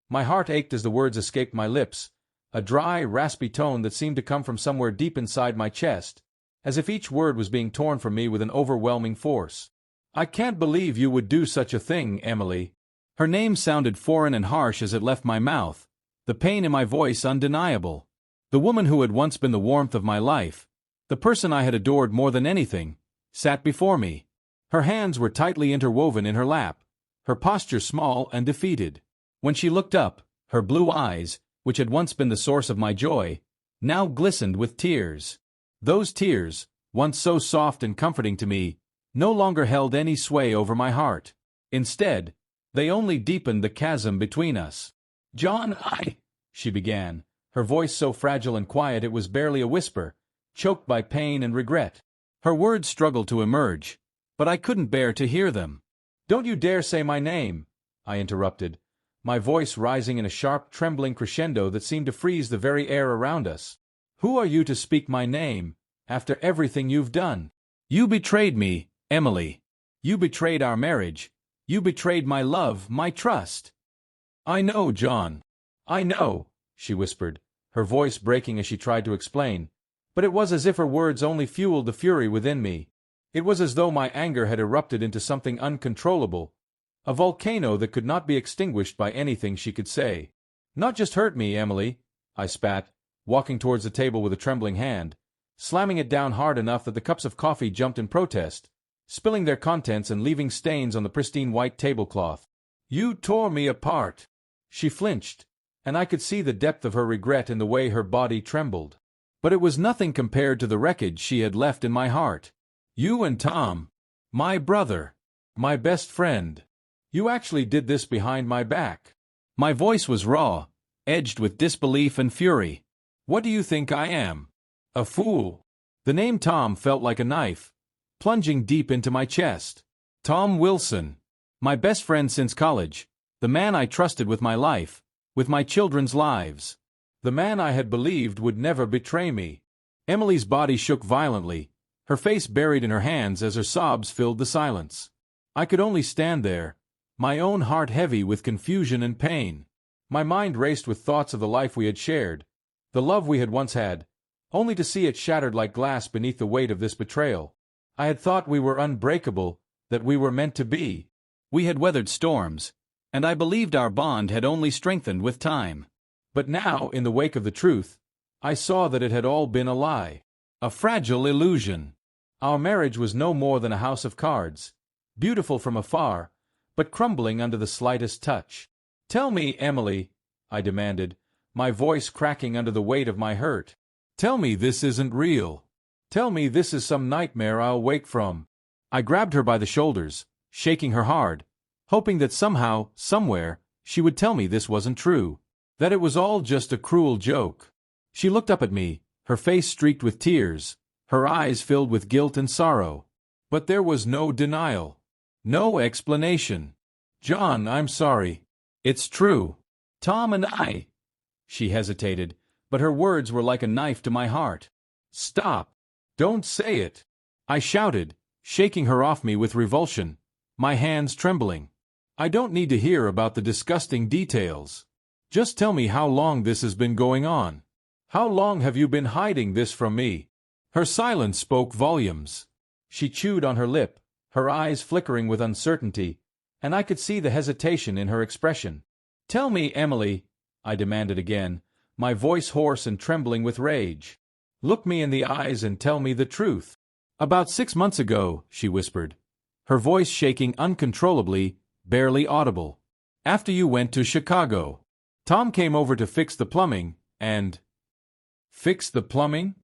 My heart ached as the words escaped my lips, a dry, raspy tone that seemed to come from somewhere deep inside my chest, as if each word was being torn from me with an overwhelming force. "I can't believe you would do such a thing, Emily." Her name sounded foreign and harsh as it left my mouth, the pain in my voice undeniable. The woman who had once been the warmth of my life, the person I had adored more than anything, sat before me. Her hands were tightly interwoven in her lap, her posture small and defeated. When she looked up, her blue eyes, which had once been the source of my joy, now glistened with tears. Those tears, once so soft and comforting to me, no longer held any sway over my heart. Instead, they only deepened the chasm between us. "John, she began, her voice so fragile and quiet it was barely a whisper, choked by pain and regret. Her words struggled to emerge, but I couldn't bear to hear them. "Don't you dare say my name," I interrupted, my voice rising in a sharp, trembling crescendo that seemed to freeze the very air around us. "Who are you to speak my name, after everything you've done? You betrayed me, Emily. You betrayed our marriage. You betrayed my love, my trust." "I know, John. I know," she whispered, her voice breaking as she tried to explain, but it was as if her words only fueled the fury within me. It was as though my anger had erupted into something uncontrollable, a volcano that could not be extinguished by anything she could say. "Not just hurt me, Emily," I spat, walking towards the table with a trembling hand, slamming it down hard enough that the cups of coffee jumped in protest, spilling their contents and leaving stains on the pristine white tablecloth. "You tore me apart." She flinched, and I could see the depth of her regret in the way her body trembled. But it was nothing compared to the wreckage she had left in my heart. "You and Tom, my brother, my best friend, you actually did this behind my back." My voice was raw, edged with disbelief and fury. "What do you think I am? A fool?" The name Tom felt like a knife, plunging deep into my chest. Tom Wilson, my best friend since college, the man I trusted with my life, with my children's lives, the man I had believed would never betray me. Emily's body shook violently, her face buried in her hands as her sobs filled the silence. I could only stand there, my own heart heavy with confusion and pain. My mind raced with thoughts of the life we had shared, the love we had once had, only to see it shattered like glass beneath the weight of this betrayal. I had thought we were unbreakable, that we were meant to be. We had weathered storms, and I believed our bond had only strengthened with time. But now, in the wake of the truth, I saw that it had all been a lie, a fragile illusion. Our marriage was no more than a house of cards, beautiful from afar, but crumbling under the slightest touch. "Tell me, Emily," I demanded, my voice cracking under the weight of my hurt. "Tell me this isn't real. Tell me this is some nightmare I'll wake from." I grabbed her by the shoulders, shaking her hard, hoping that somehow, somewhere, she would tell me this wasn't true, that it was all just a cruel joke. She looked up at me, her face streaked with tears, her eyes filled with guilt and sorrow. But there was no denial, no explanation. "John, I'm sorry. It's true. Tom and I—" She hesitated, but her words were like a knife to my heart. "Stop. Don't say it," I shouted, shaking her off me with revulsion, my hands trembling. "I don't need to hear about the disgusting details. Just tell me how long this has been going on. How long have you been hiding this from me?" Her silence spoke volumes. She chewed on her lip, her eyes flickering with uncertainty, and I could see the hesitation in her expression. "Tell me, Emily," I demanded again, my voice hoarse and trembling with rage. "Look me in the eyes and tell me the truth." "About 6 months ago," she whispered, her voice shaking uncontrollably, barely audible. "After you went to Chicago. Tom came over to fix the plumbing, and—" "Fix the plumbing?"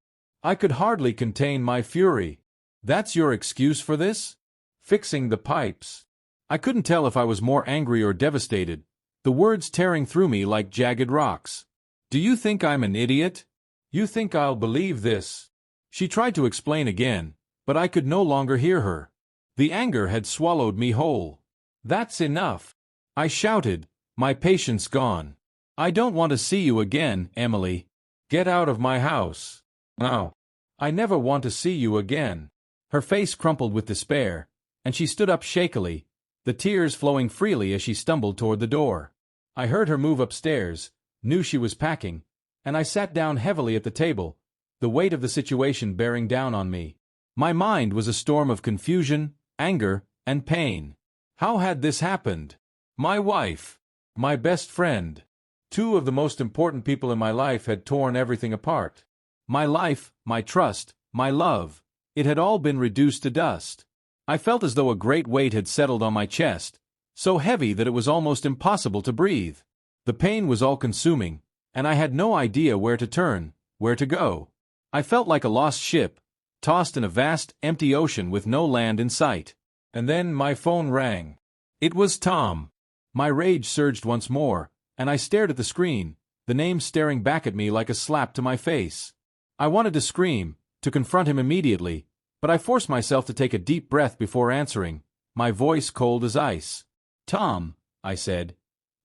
I could hardly contain my fury. "That's your excuse for this? Fixing the pipes?" I couldn't tell if I was more angry or devastated, the words tearing through me like jagged rocks. "Do you think I'm an idiot? You think I'll believe this?" She tried to explain again, but I could no longer hear her. The anger had swallowed me whole. "That's enough," I shouted, my patience gone. "I don't want to see you again, Emily. Get out of my house. No. I never want to see you again." Her face crumpled with despair, and she stood up shakily, the tears flowing freely as she stumbled toward the door. I heard her move upstairs, knew she was packing, and I sat down heavily at the table, the weight of the situation bearing down on me. My mind was a storm of confusion, anger, and pain. How had this happened? My wife, my best friend, two of the most important people in my life had torn everything apart. My life, my trust, my love, it had all been reduced to dust. I felt as though a great weight had settled on my chest, so heavy that it was almost impossible to breathe. The pain was all-consuming, and I had no idea where to turn, where to go. I felt like a lost ship, tossed in a vast, empty ocean with no land in sight. And then my phone rang. It was Tom. My rage surged once more, and I stared at the screen, the name staring back at me like a slap to my face. I wanted to scream, to confront him immediately, but I forced myself to take a deep breath before answering, my voice cold as ice. "Tom," I said,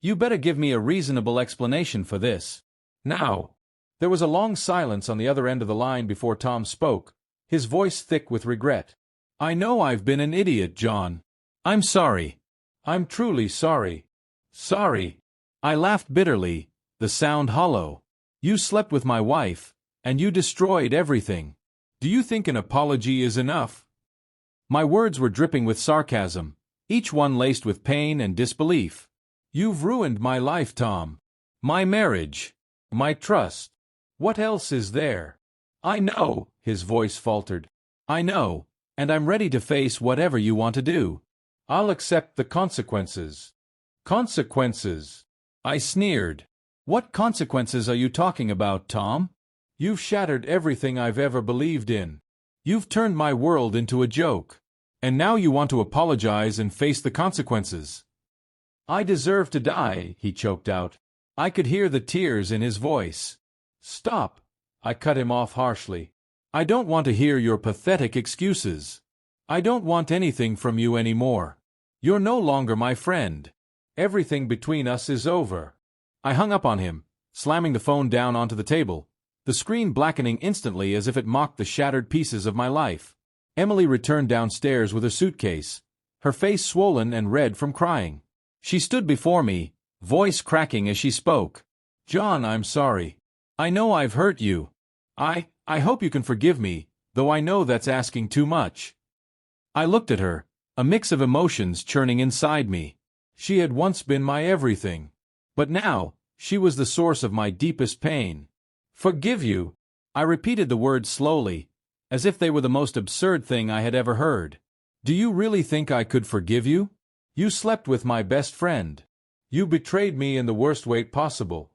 "you better give me a reasonable explanation for this. Now." There was a long silence on the other end of the line before Tom spoke, his voice thick with regret. "I know I've been an idiot, John. I'm sorry. I'm truly sorry. Sorry." I laughed bitterly, the sound hollow. "You slept with my wife, and you destroyed everything. Do you think an apology is enough?" My words were dripping with sarcasm, each one laced with pain and disbelief. "You've ruined my life, Tom. My marriage. My trust. What else is there?" "I know," his voice faltered. "I know, and I'm ready to face whatever you want to do. I'll accept the consequences." "Consequences?" I sneered. "What consequences are you talking about, Tom? You've shattered everything I've ever believed in. You've turned my world into a joke. And now you want to apologize and face the consequences." "I deserve to die," he choked out. I could hear the tears in his voice. "Stop," I cut him off harshly. "I don't want to hear your pathetic excuses. I don't want anything from you anymore. You're no longer my friend. Everything between us is over." I hung up on him, slamming the phone down onto the table, the screen blackening instantly as if it mocked the shattered pieces of my life. Emily returned downstairs with her suitcase, her face swollen and red from crying. She stood before me, voice cracking as she spoke. "John, I'm sorry. I know I've hurt you. I hope you can forgive me, though I know that's asking too much." I looked at her, a mix of emotions churning inside me. She had once been my everything. But now, she was the source of my deepest pain. "Forgive you?" I repeated the words slowly, as if they were the most absurd thing I had ever heard. "Do you really think I could forgive you? You slept with my best friend. You betrayed me in the worst way possible.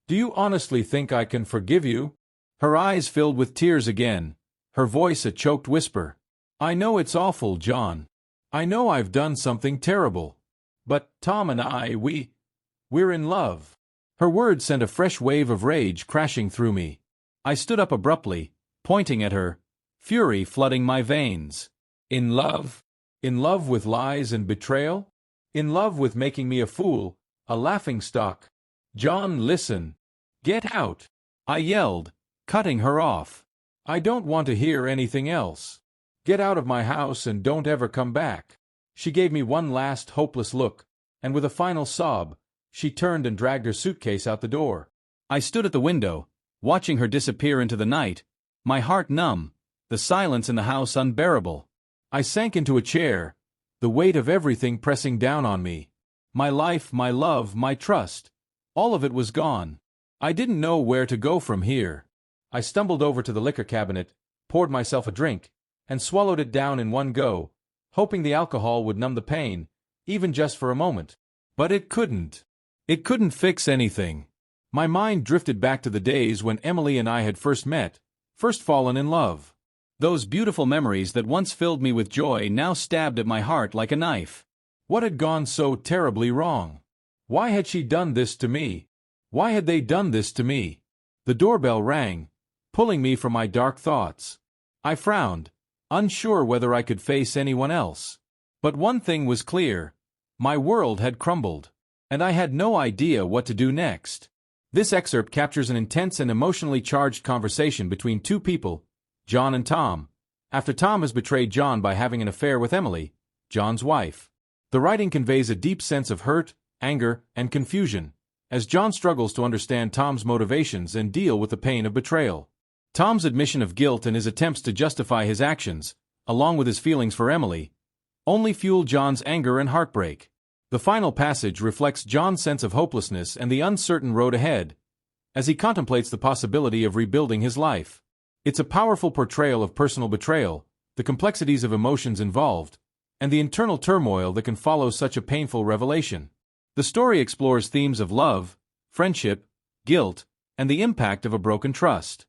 Do you honestly think I can forgive you?" Her eyes filled with tears again, her voice a choked whisper. "I know it's awful, John. I know I've done something terrible. But Tom and we're in love." Her words sent a fresh wave of rage crashing through me. I stood up abruptly, pointing at her, fury flooding my veins. "In love? In love with lies and betrayal? In love with making me a fool, a laughingstock? John, listen. Get out!" I yelled, cutting her off. "I don't want to hear anything else. Get out of my house and don't ever come back." She gave me one last hopeless look, and with a final sob, she turned and dragged her suitcase out the door. I stood at the window, watching her disappear into the night, my heart numb, the silence in the house unbearable. I sank into a chair, the weight of everything pressing down on me. My life, my love, my trust, all of it was gone. I didn't know where to go from here. I stumbled over to the liquor cabinet, poured myself a drink, and swallowed it down in one go, hoping the alcohol would numb the pain, even just for a moment. But it couldn't. It couldn't fix anything. My mind drifted back to the days when Emily and I had first met, first fallen in love. Those beautiful memories that once filled me with joy now stabbed at my heart like a knife. What had gone so terribly wrong? Why had she done this to me? Why had they done this to me? The doorbell rang, pulling me from my dark thoughts. I frowned, unsure whether I could face anyone else. But one thing was clear. My world had crumbled, and I had no idea what to do next. This excerpt captures an intense and emotionally charged conversation between two people, John and Tom, after Tom has betrayed John by having an affair with Emily, John's wife. The writing conveys a deep sense of hurt, anger, and confusion, as John struggles to understand Tom's motivations and deal with the pain of betrayal. Tom's admission of guilt and his attempts to justify his actions, along with his feelings for Emily, only fuel John's anger and heartbreak. The final passage reflects John's sense of hopelessness and the uncertain road ahead, as he contemplates the possibility of rebuilding his life. It's a powerful portrayal of personal betrayal, the complexities of emotions involved, and the internal turmoil that can follow such a painful revelation. The story explores themes of love, friendship, guilt, and the impact of a broken trust.